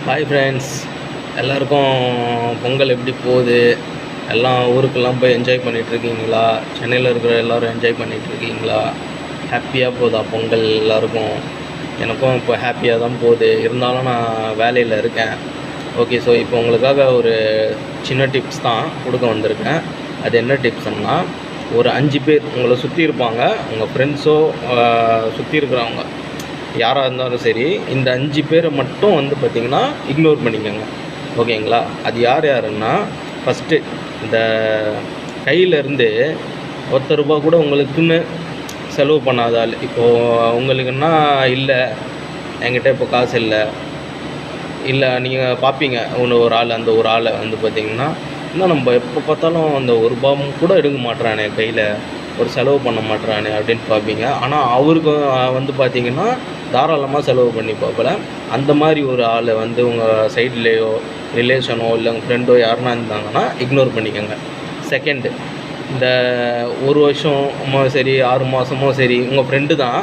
Hi friends, எல்லாருக்கும் பொங்கல் எப்படி போகுது? எல்லாம் ஊருக்கெல்லாம் போய் என்ஜாய் பண்ணிகிட்ருக்கீங்களா? சென்னையில் இருக்கிற எல்லோரும் என்ஜாய் பண்ணிகிட்ருக்கீங்களா? ஹாப்பியாக போகுதா பொங்கல் எல்லாருக்கும்? எனக்கும் இப்போ ஹாப்பியாக தான் போகுது. இருந்தாலும் நான் வேலையில் இருக்கேன். ஓகே, ஸோ இப்போ உங்களுக்காக ஒரு சின்ன டிப்ஸ் தான் கொடுக்க வந்திருக்கேன். அது என்ன டிப்ஸ்னால், ஒரு 5 பேர் உங்களை சுற்றி இருப்பாங்க, உங்கள் ஃப்ரெண்ட்ஸோ சுற்றி இருக்கிறவங்க யாராக இருந்தாலும் சரி, இந்த 5 பேரை மட்டும் வந்து பார்த்திங்கன்னா இக்னோர் பண்ணிக்கோங்க. ஓகேங்களா? அது யார் யாருன்னா, ஃபஸ்ட்டு இந்த கையிலேருந்து ₹10 கூட உங்களுக்குன்னு செலவு பண்ணாதால். இப்போது உங்களுக்குன்னா இல்லை, என்கிட்ட இப்போ காசு இல்லை நீங்கள் பார்ப்பீங்க ஒரு ஆள், அந்த ஒரு ஆளை வந்து பார்த்திங்கன்னா, இன்னும் நம்ம எப்போ பார்த்தாலும் அந்த ₹1 கூட எடுக்க மாட்றானே கையில், ஒரு செலவு பண்ண மாட்றானே அப்படின்னு பார்ப்பீங்க. ஆனால் அவருக்கு வந்து பார்த்திங்கன்னா தாராளமாக செலவு பண்ணி பார்க்கல. அந்த மாதிரி ஒரு ஆளை வந்து உங்கள் சைட்லேயோ ரிலேஷனோ இல்லை உங்கள் ஃப்ரெண்டோ யாருன்னா இருந்தாங்கன்னா இக்னோர் பண்ணிக்கோங்க. செகண்டு, இந்த 1 வருஷமோ சரி 6 மாதமோ சரி உங்கள் ஃப்ரெண்டு தான்,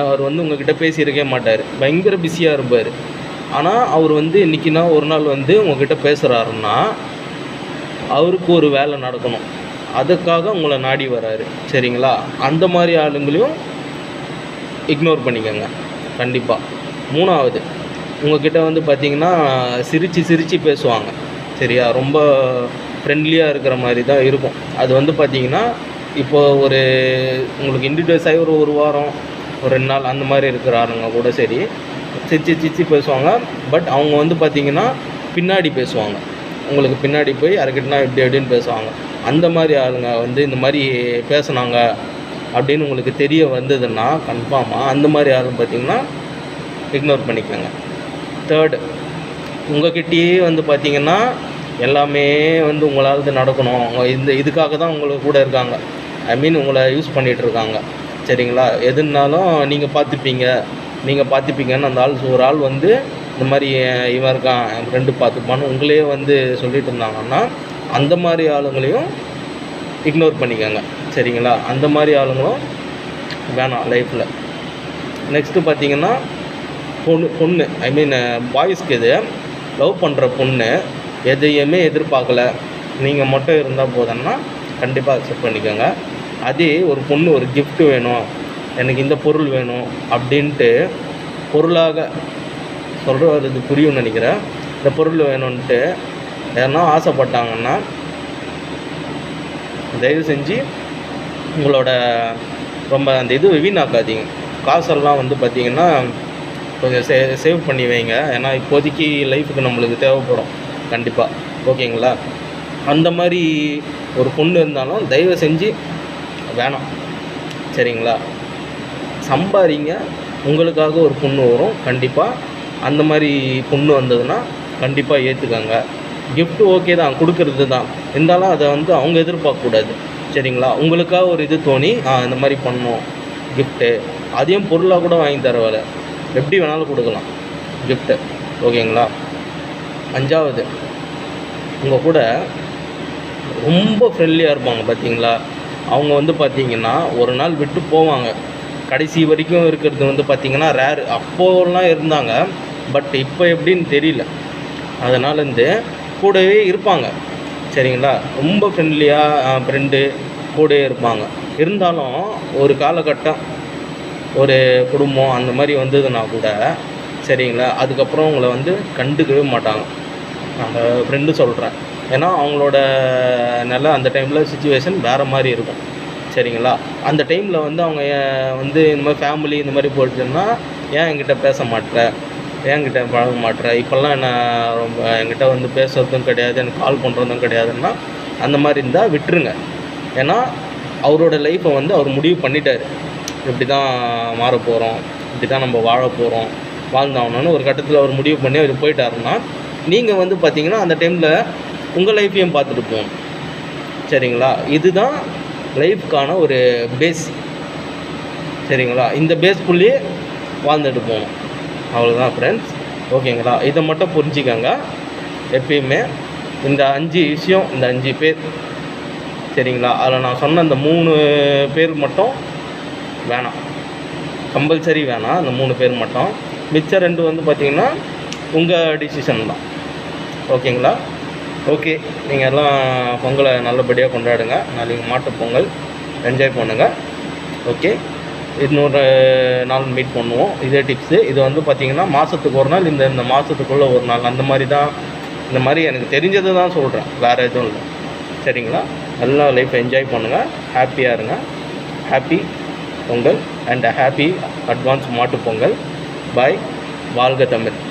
அவர் வந்து உங்கள்கிட்ட பேசியிருக்கவே மாட்டார், பயங்கர பிஸியாக இருப்பார். ஆனால் அவர் வந்து இன்றைக்கினா ஒரு நாள் வந்து உங்கள்கிட்ட பேசுகிறாருன்னா அவருக்கு ஒரு வேலை நடக்கணும், அதுக்காக உங்களை நாடி வராரு. சரிங்களா? அந்த மாதிரி ஆளுங்களையும் இக்னோர் பண்ணிக்கோங்க கண்டிப்பாக. 3வது, உங்கள்கிட்ட வந்து பார்த்திங்கன்னா சிரித்து பேசுவாங்க. சரியா? ரொம்ப ஃப்ரெண்ட்லியாக இருக்கிற மாதிரி தான் இருக்கும். அது வந்து பார்த்திங்கன்னா இப்போது ஒரு உங்களுக்கு இன்ட்ரடியூஸ் ஆகி ஒரு வாரம் ஒரு 2 நாள் அந்த மாதிரி இருக்கிற ஆளுங்க கூட சரி சிரித்து பேசுவாங்க. பட் அவங்க வந்து பார்த்திங்கன்னா பின்னாடி பேசுவாங்க, உங்களுக்கு பின்னாடி போய் யாருக்கிட்டனா இப்படி எப்படின்னு பேசுவாங்க. அந்த மாதிரி ஆளுங்க வந்து இந்த மாதிரி பேசுனாங்க அப்படின்னு உங்களுக்கு தெரிய வந்ததுன்னா கன்ஃபார்மாக அந்த மாதிரி ஆளுங்க பார்த்திங்கன்னா இக்னோர் பண்ணிக்கோங்க. தேர்டு, உங்கள்கிட்டயே வந்து பார்த்திங்கன்னா எல்லாமே வந்து உங்களால் நடக்கணும், இதுக்காக தான் உங்களுக்கு கூட இருக்காங்க, உங்களை யூஸ் பண்ணிகிட்ருக்காங்க. சரிங்களா? எதுனாலும் நீங்கள் பார்த்துப்பீங்கன்னு அந்த ஒரு ஆள் வந்து இந்த மாதிரி இவன் இருக்கான், என் ஃப்ரெண்டு பார்த்துப்பான்னு உங்களே வந்து சொல்லிட்டு இருந்தாங்கன்னா அந்த மாதிரி ஆளுங்களையும் இக்னோர் பண்ணிக்கோங்க. சரிங்களா? அந்த மாதிரி ஆளுங்களும் வேணாம் லைஃப்பில். நெக்ஸ்ட்டு பார்த்திங்கன்னா பொண்ணு பாய்ஸ்க்கு இது லவ் பண்ணுற பொண்ணு எதையுமே எதிர்பார்க்கல, நீங்கள் மட்டும் இருந்தால் போதுன்னா கண்டிப்பாக அக்செப்ட் பண்ணிக்கோங்க. அதே ஒரு பொண்ணு ஒரு கிஃப்ட் வேணும், எனக்கு இந்த பொருள் வேணும் அப்படின்ட்டு பொருளாக சொல்கிறது இது புரியும்னு நினைக்கிறேன். இந்த பொருள் வேணும்ன்ட்டு யாருன்னா ஆசைப்பட்டாங்கன்னா தயவு செஞ்சு உங்களோட ரொம்ப அந்த இது வீணாக்காதீங்க. காசெல்லாம் வந்து பார்த்திங்கன்னா கொஞ்சம் சேவ் பண்ணி வைங்க. ஏன்னா இப்போதைக்கு லைஃபுக்கு நம்மளுக்கு தேவைப்படும் கண்டிப்பாக. ஓகேங்களா? அந்த மாதிரி ஒரு பொண்ணு இருந்தாலும் தயவு செஞ்சு வேணாம். சரிங்களா? சம்பாதிங்க, உங்களுக்காக ஒரு பொண்ணு வரும் கண்டிப்பாக. அந்த மாதிரி பொண்ணு வந்ததுன்னா கண்டிப்பாக ஏற்றுக்கங்க. கிஃப்ட்டு ஓகே தான், கொடுக்கறது தான், இருந்தாலும் அதை வந்து அவங்க எதிர்பார்க்கக்கூடாது. சரிங்களா? உங்களுக்காக ஒரு இது தோணி இந்த மாதிரி பண்ணணும் கிஃப்ட்டு, அதையும் பொருளாக கூட வாங்கி தர வேலை, எப்படி வேணாலும் கொடுக்கலாம் கிஃப்ட்டு. ஓகேங்களா? 5வது, உங்கள் கூட ரொம்ப ஃப்ரெண்ட்லியாக இருப்பாங்க பார்த்தீங்களா, அவங்க வந்து பார்த்திங்கன்னா ஒரு நாள் விட்டு போவாங்க, கடைசி வரைக்கும் இருக்கிறது வந்து பார்த்திங்கன்னா ரேரு. அப்போலாம் இருந்தாங்க, பட் இப்போ எப்படின்னு தெரியல. அதனால் வந்து கூடவே இருப்பாங்க. சரிங்களா? ரொம்ப ஃப்ரெண்ட்லியாக ஃப்ரெண்டு கூடவே இருப்பாங்க. இருந்தாலும் ஒரு காலகட்டம் ஒரு குடும்பம் அந்த மாதிரி வந்ததுன்னா கூட சரிங்களா, அதுக்கப்புறம் உங்களை வந்து கண்டுக்கவே மாட்டாங்க. நம்ம ஃப்ரெண்டு சொல்கிறேன், ஏன்னா அவங்களோட நிலை அந்த டைமில் சிச்சுவேஷன் வேறு மாதிரி இருக்கும். சரிங்களா? அந்த டைமில் வந்து அவங்க வந்து இந்த மாதிரி ஃபேமிலி இந்த மாதிரி போயிடுச்சுன்னா, ஏன் என்கிட்ட பேச மாட்டேற, என்கிட்ட பழக மாட்டேற, இப்போல்லாம் என்ன ரொம்ப என்கிட்ட வந்து பேசுகிறதும் கிடையாது, எனக்கு கால் பண்ணுறதும் கிடையாதுன்னா அந்த மாதிரி இருந்தால் விட்டுருங்க. ஏன்னா அவரோட லைஃப்பை வந்து அவர் முடிவு பண்ணிட்டார், இப்படி தான் மாற போகிறோம், இப்படி தான் நம்ம வாழ போகிறோம், வாழ்ந்தாகணும்னு ஒரு கட்டத்தில் அவர் முடிவு பண்ணி அவர் போயிட்டாருன்னா நீங்கள் வந்து பார்த்திங்கன்னா அந்த டைமில் உங்கள் லைஃப்பையும் பார்த்துட்டு போகணும். சரிங்களா? இதுதான் லைஃப்க்கான ஒரு பேஸ். சரிங்களா? இந்த பேஸ்க்குள்ளேயே வாழ்ந்துட்டு போகணும். அவ்வளோதான் ஃப்ரெண்ட்ஸ். ஓகேங்களா? இதை மட்டும் புரிஞ்சுக்கோங்க எப்பயுமே. இந்த 5 விஷயம், இந்த 5 பேர் சரிங்களா, அதில் நான் சொன்ன இந்த 3 பேர் மட்டும் வேணாம், கம்பல்சரி வேணாம். அந்த 3 பேர் மட்டும். மிச்சம் 2 வந்து பார்த்திங்கன்னா உங்கள் டிசிஷன் தான். ஓகேங்களா? ஓகே, நீங்கள் எல்லாம் பொங்கலை நல்லபடியாக கொண்டாடுங்க. நாளைக்கு மாட்டுப் பொங்கல், என்ஜாய் பண்ணுங்கள். ஓகே, இன்னொரு நாள் மீட் பண்ணுவோம். இதே டிப்ஸு. இது வந்து பார்த்திங்கன்னா மாதத்துக்கு ஒரு நாள், இந்த மாதத்துக்குள்ளே ஒரு நாள், அந்த மாதிரி தான். இந்த மாதிரி எனக்கு தெரிஞ்சது தான் சொல்கிறேன், வேறு எதுவும் இல்லை. சரிங்களா? நல்லா லைஃப்பை என்ஜாய் பண்ணுங்கள், ஹாப்பியாக இருங்க. Happy Pongal and happy advance மாட்டுப் பொங்கல். பாய். வாழ்க தமிழ்.